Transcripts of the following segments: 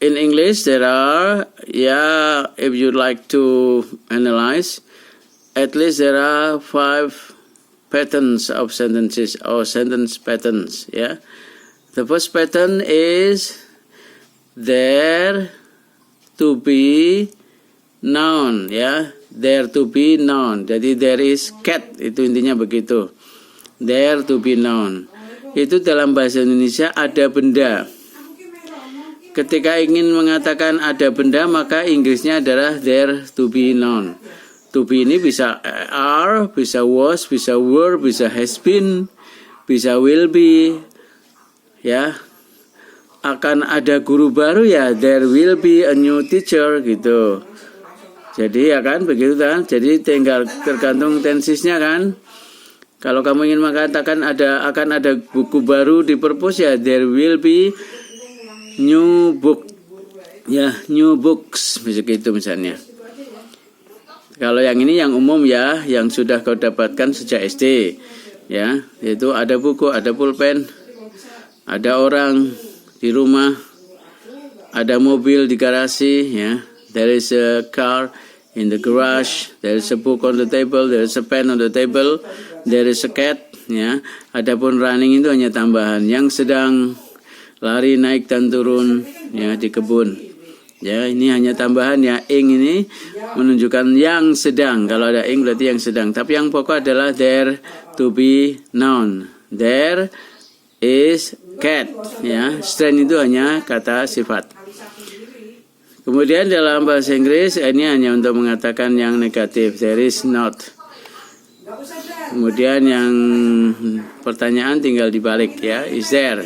in English there are, if you'd like to analyze, at least there are 5 patterns of sentences or sentence patterns. The first pattern is there to be noun. There to be noun. Jadi there is cat, itu intinya begitu. There to be noun. Itu dalam bahasa Indonesia ada benda. Ketika ingin mengatakan ada benda, maka Inggrisnya adalah there to be noun. To be ini bisa are, bisa was, bisa were, bisa has been, bisa will be. Akan ada guru baru, there will be a new teacher gitu. Jadi begitu kan. Jadi tinggal tergantung tensisnya kan. Kalau kamu ingin mengatakan akan ada buku baru di perpus, there will be new book, new books, begitu misalnya. Kalau yang ini yang umum yang sudah kau dapatkan sejak SD, yaitu ada buku, ada pulpen, ada orang di rumah, ada mobil di garasi, there is a car in the garage, there is a book on the table, there is a pen on the table, there is a cat, Adapun running itu hanya tambahan yang sedang lari naik dan turun di kebun. Ini hanya tambahan ing ini menunjukkan yang sedang. Kalau ada ing berarti yang sedang. Tapi yang pokok adalah there to be noun. There is cat. Strand itu hanya kata sifat. Kemudian dalam bahasa Inggris ini hanya untuk mengatakan yang negatif. There is not. Kemudian yang pertanyaan tinggal dibalik is there.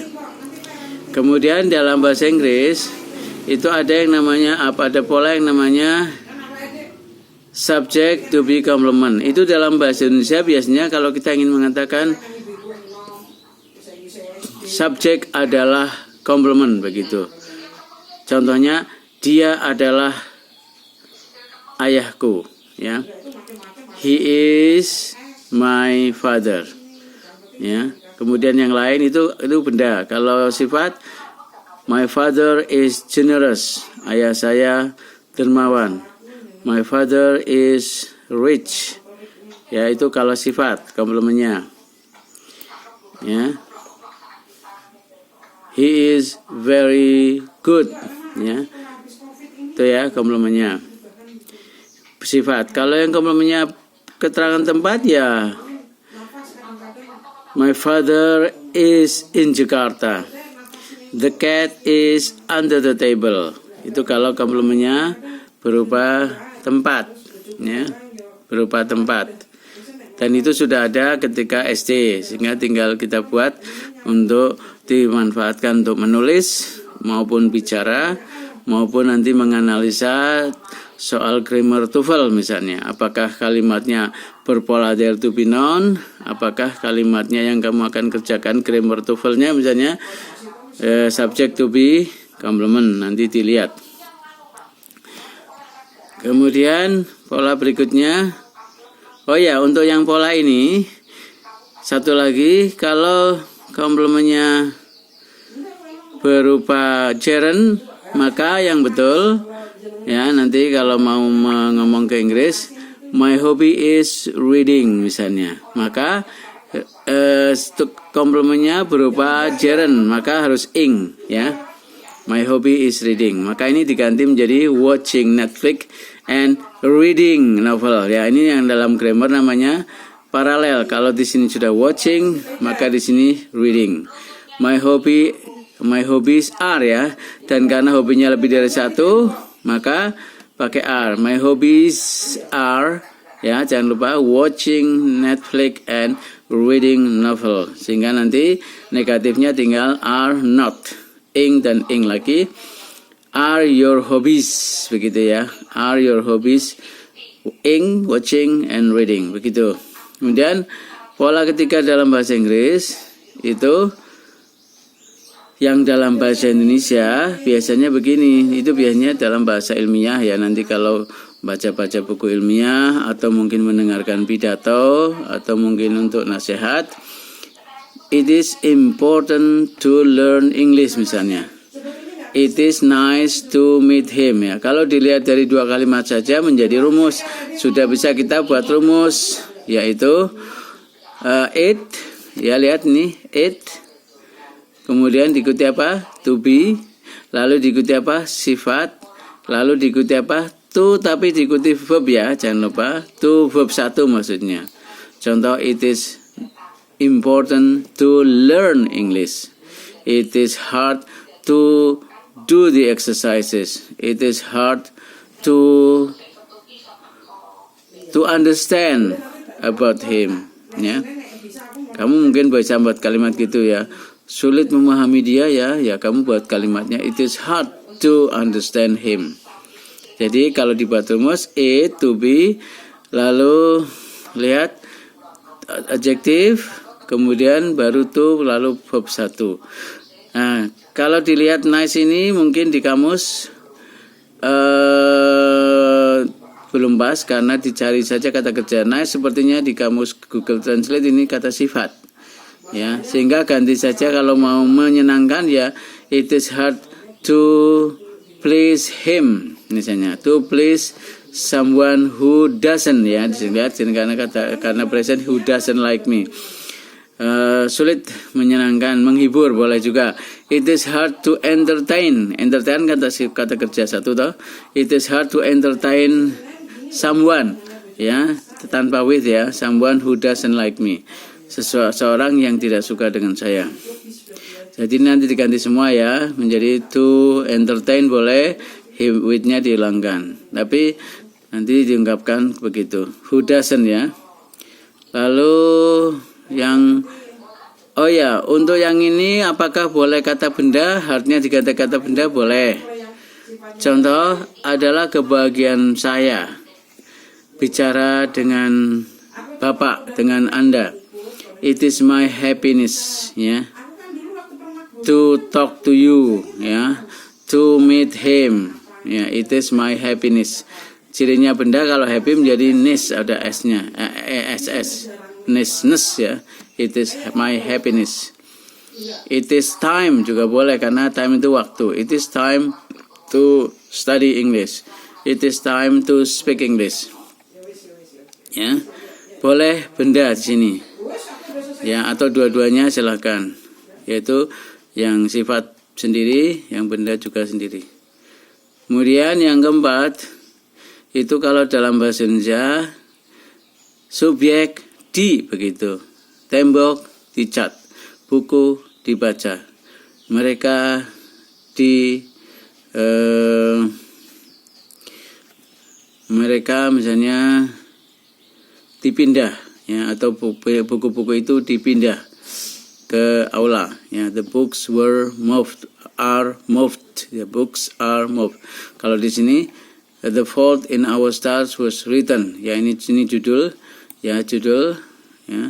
Kemudian dalam bahasa Inggris itu ada yang namanya ada pola yang namanya subject to be complement. Itu dalam bahasa Indonesia biasanya kalau kita ingin mengatakan subjek adalah complement begitu. Contohnya dia adalah ayahku, He is my father. Kemudian yang lain itu benda. Kalau sifat, my father is generous. Ayah saya dermawan. My father is rich. Itu kalau sifat, komplemennya. He is very good. Itu komplemennya. Sifat. Kalau yang komplemennya keterangan tempat my father is in Jakarta. The cat is under the table. Itu kalau komplemennya berupa tempat, berupa tempat. Dan itu sudah ada ketika SD, sehingga tinggal kita buat untuk dimanfaatkan untuk menulis maupun bicara maupun nanti menganalisa soal grammar TOEFL misalnya. Apakah kalimatnya berpola there to be noun? Apakah kalimatnya yang kamu akan kerjakan grammar TOEFL-nya misalnya subject to be complement, nanti dilihat. Kemudian pola berikutnya, untuk yang pola ini satu lagi, kalau komplemennya berupa gerund, maka yang betul nanti kalau mau ngomong ke Inggris, my hobby is reading misalnya, maka komplemennya berupa gerund, maka harus ing, my hobby is reading. Maka ini diganti menjadi watching Netflix and reading novel. Ini yang dalam grammar namanya paralel. Kalau di sini sudah watching, maka di sini reading. My hobbies are dan karena hobinya lebih dari satu, maka pakai are. My hobbies are jangan lupa watching Netflix and reading novel. Sehingga nanti negatifnya tinggal are not. Ing dan ing lagi. Are your hobbies, begitu Are your hobbies ing, watching and reading, begitu. Kemudian pola ketiga dalam bahasa Inggris itu yang dalam bahasa Indonesia biasanya begini. Itu biasanya dalam bahasa ilmiah nanti kalau baca-baca buku ilmiah atau mungkin mendengarkan pidato atau mungkin untuk nasihat. It is important to learn English misalnya. It is nice to meet him ya. Kalau dilihat dari dua kalimat saja menjadi rumus. Sudah bisa kita buat rumus yaitu it ya, lihat nih it. Kemudian diikuti apa? To be. Lalu diikuti apa? Sifat. Lalu diikuti apa? To, tapi diikuti verb ya, jangan lupa. To verb 1 maksudnya. Contoh, it is important to learn English. It is hard to do the exercises. It is hard to understand about him. Ya, kamu mungkin bisa buat kalimat gitu ya. Sulit memahami dia ya, kamu buat kalimatnya. It is hard to understand him. Jadi kalau dibuat rumus it, to be, lalu lihat adjektif, kemudian baru to, lalu verb 1. Nah, kalau dilihat nice ini mungkin di kamus belum pas karena dicari saja kata kerja. Nice sepertinya di kamus Google Translate ini kata sifat. Ya, sehingga ganti saja kalau mau menyenangkan ya, it is hard to please him misalnya, to please someone who doesn't ya, dilihat karena present who doesn't like me. Sulit menyenangkan, menghibur boleh juga. It is hard to entertain. Entertain kata kerja satu toh. It is hard to entertain someone ya, tanpa with ya, someone who doesn't like me. Seseorang yang tidak suka dengan saya. Jadi nanti diganti semua ya, menjadi to entertain boleh, with-nya dihilangkan. Tapi nanti diungkapkan begitu. Who doesn't ya. Lalu yang untuk yang ini apakah boleh kata benda? Artinya diganti kata benda boleh. Contoh adalah kebahagiaan saya. Bicara dengan Bapak, dengan Anda. It is my happiness ya. To talk to you ya, to meet him ya, it is my happiness. Cirinya benda kalau happy menjadi ness, ada s-nya, ess, ness ya. It is my happiness. It is time juga boleh karena time itu waktu. It is time to study English. It is time to speak English. Ya, boleh benda di sini. Ya, atau dua-duanya silakan. Yaitu yang sifat sendiri, yang benda juga sendiri. Kemudian yang keempat, itu kalau dalam bahasa Indonesia, subjek di begitu. Tembok dicat, buku dibaca. Mereka mereka misalnya dipindah ya, atau buku-buku itu dipindah ke aula ya. The books are moved. The books are moved. Kalau di sini The Fault in Our Stars was written ya, ini judul ya, ya.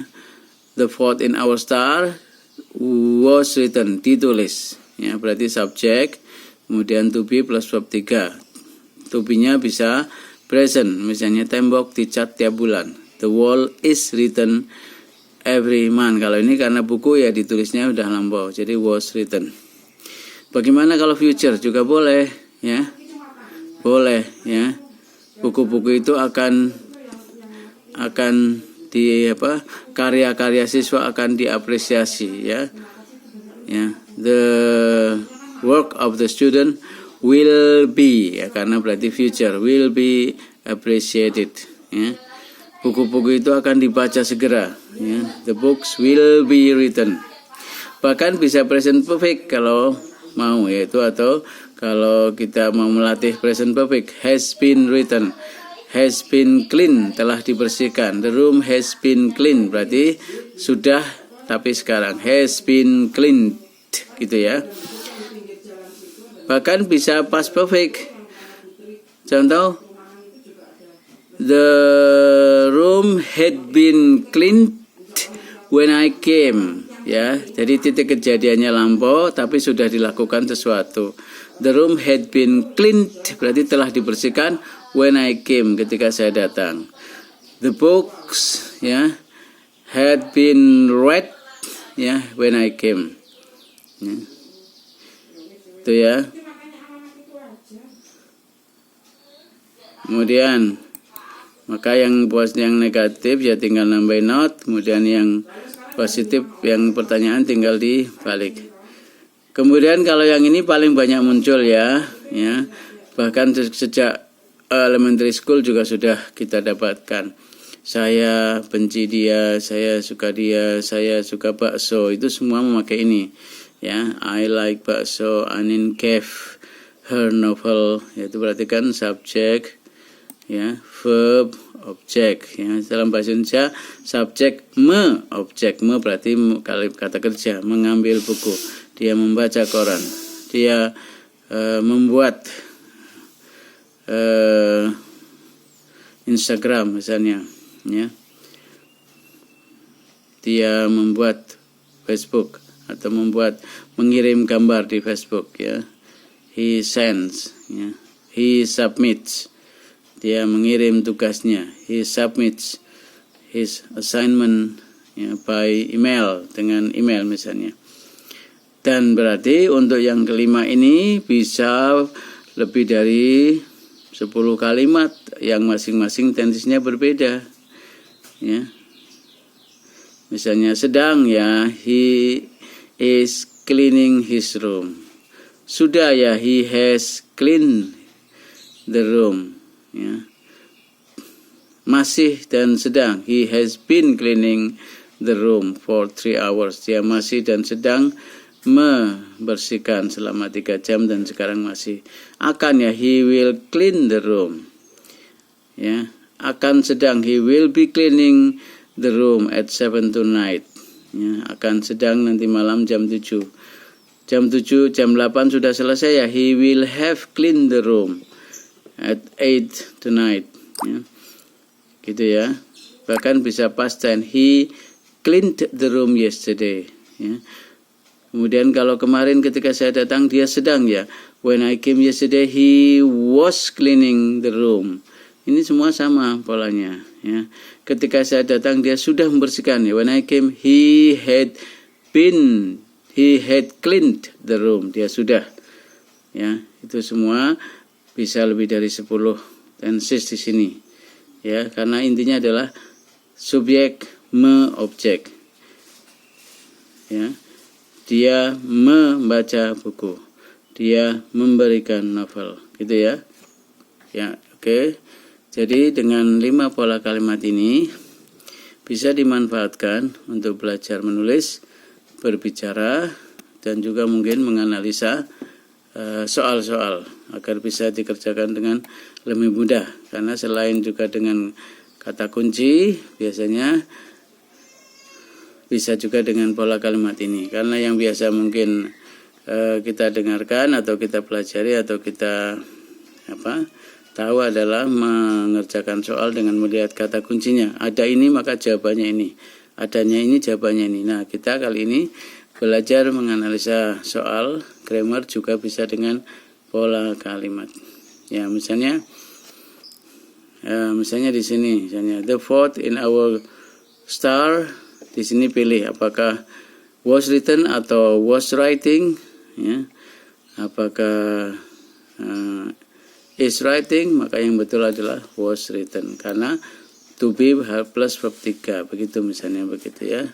The Fault in Our Star was written, ditulis ya, berarti subjek, kemudian to be plus verb 3. To be-nya bisa present, misalnya tembok dicat tiap bulan. The wall is written every month. Kalau ini karena buku ya ditulisnya udah lampau, jadi was written. Bagaimana kalau future? Juga boleh ya. Boleh ya. Buku-buku itu akan karya-karya siswa akan diapresiasi ya. Ya, the work of the student will be ya, karena berarti future, will be appreciated ya. Buku-buku itu akan dibaca segera ya. The books will be written. Bahkan bisa present perfect kalau mau, yaitu atau kalau kita mau melatih present perfect, has been written, has been clean, telah dibersihkan. The room has been clean, berarti sudah tapi sekarang has been cleaned gitu ya. Bahkan bisa past perfect. Contoh, the room had been cleaned when I came ya. Jadi titik kejadiannya lampau tapi sudah dilakukan sesuatu. The room had been cleaned berarti telah dibersihkan when I came, ketika saya datang. The books ya had been read ya when I came ya. Itu ya. Kemudian maka yang negatif ya tinggal nambahin not, kemudian yang positif yang pertanyaan tinggal dibalik. Kemudian kalau yang ini paling banyak muncul ya. Bahkan sejak elementary school juga sudah kita dapatkan. Saya benci dia, saya suka dia, saya suka bakso, itu semua memakai ini. Ya, I like bakso, Anin gave her novel, yaitu berarti kan subjek, ya, verb, objek. Ya, dalam bahasa Indonesia subjek objek berarti kata kerja, mengambil buku, dia membaca koran, dia membuat Instagram misalnya, ya, dia membuat Facebook atau mengirim gambar di Facebook, ya. He sends, ya. He submits, dia mengirim tugasnya. He submits his assignment, ya, by email, dengan email misalnya. Dan berarti untuk yang kelima ini bisa lebih dari 10 kalimat yang masing-masing tensisnya berbeda, ya. Misalnya sedang, ya, he is cleaning his room. Sudah, ya, he has cleaned the room, ya. Masih dan sedang, he has been cleaning the room for 3 hours. Dia masih dan sedang membersihkan selama 3 jam dan sekarang masih. Akan, ya, he will clean the room, ya. Akan sedang, he will be cleaning the room at 7 tonight, ya. Akan sedang nanti malam jam 7. Jam 7, jam 8 sudah selesai, ya, he will have cleaned the room at 8 tonight, ya. Gitu, ya. Bahkan bisa past tense, he cleaned the room yesterday, ya. Kemudian kalau kemarin ketika saya datang dia sedang, ya, when I came yesterday he was cleaning the room. Ini semua sama polanya, ya. Ketika saya datang dia sudah membersihkan, ya. When I came he had cleaned the room. Dia sudah, ya. Itu semua bisa lebih dari 10 tenses di sini, ya, karena intinya adalah subjek objek, ya. Dia membaca buku, dia memberikan novel, gitu, ya. Ya, oke. Jadi dengan 5 pola kalimat ini bisa dimanfaatkan untuk belajar menulis, berbicara, dan juga mungkin menganalisa soal-soal agar bisa dikerjakan dengan lebih mudah. Karena selain juga dengan kata kunci, biasanya bisa juga dengan pola kalimat ini. Karena yang biasa mungkin kita dengarkan atau kita pelajari atau kita tahu adalah mengerjakan soal dengan melihat kata kuncinya. Ada ini maka jawabannya ini. Adanya ini jawabannya ini. Nah, kita kali ini belajar menganalisa soal grammar juga bisa dengan pola kalimat. Ya, misalnya di sini, misalnya the fault in our star. Di sini pilih apakah was written atau was writing, ya. Apakah is writing, maka yang betul adalah was written karena to be plus verb 3, begitu misalnya, begitu, ya.